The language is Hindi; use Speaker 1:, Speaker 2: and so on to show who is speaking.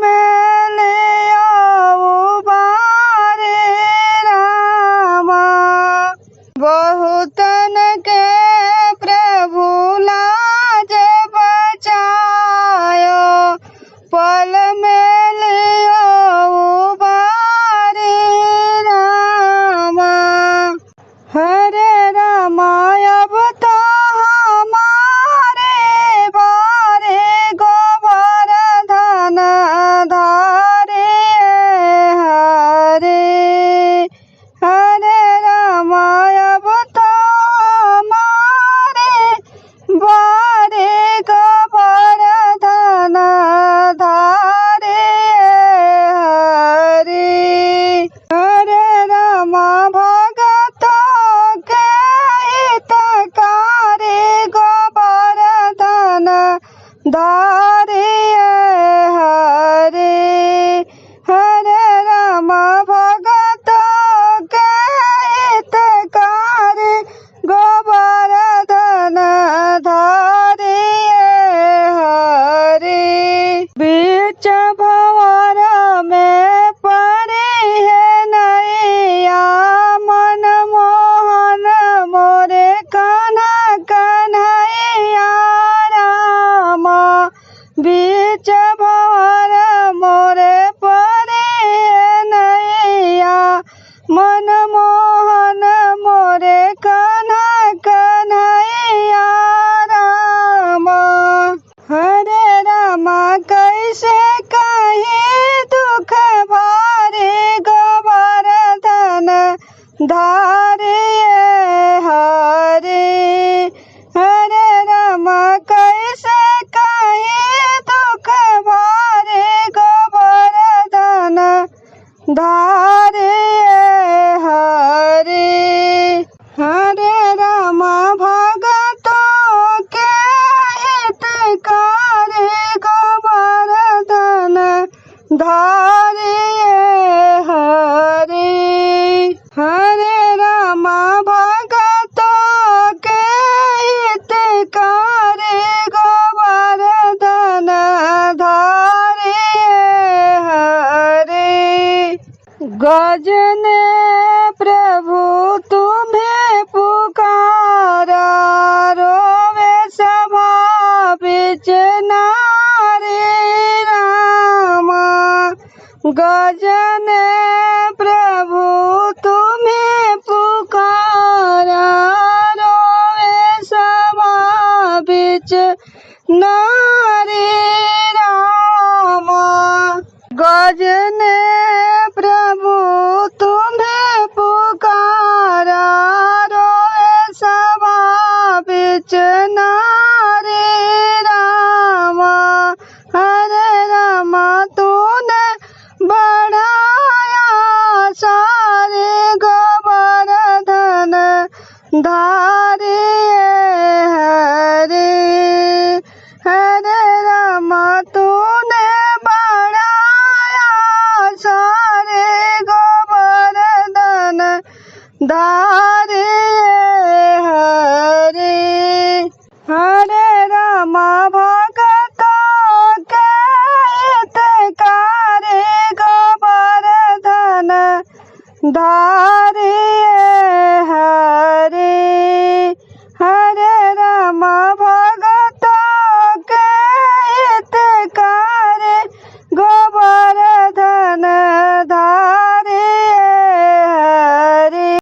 Speaker 1: में ले आओ बारे रामा। बहुतन के प्रभु लाज बचायो, पल में ले आओ बारे रामा। हरे रामा अब तो हमारे बारे गोवर्धन धारे हरे। हरे रामा अब तो हमारे बारे गोवर्धन धारे हरे। हरे रामा भगतों के हितकारी गोवर्धन धारे हरे। हरे रामा भगतों के हितकारी गोवर्धन धारे हरे। बीच भंवर में पड़ी है नैया, मनमोहन मोरे कान्हा कन्हैया रामा। बीच भंवर मोरे पड़ी है नैया, मनमोहन मोरे कान्हा कन्हैया रामा। हरे रामा कैसे कहीं दुख भारे गोवर्धन धारे हरे। हरे रामा कैसे कहीं दुख भारे गोवर्धन धारे हरे। हरे रामा भगतों के हितकारी गोवर्धन धारे हरे। हरे रामा भगतों के हितकारी गोवर्धन धारे हरे। गजने प्रभु तुम्हें पुकारा, रोवे सभा बिच नारी रामा। गजने प्रभु तुम्हें पुकारा, रोवे सभा बिच नारी रामा। गजने प्रभु तुम्हें पुकारा, रोवे सभा बिच नारी रामा। हरे रामा तूने बढ़ाया सारे गोवर्धन धारे हरे। हरे रामा तूने बढ़ाया सारे गोवर्धन धारे हरे। हरे रामा भगतों के हितकारी गोवर्धन धारे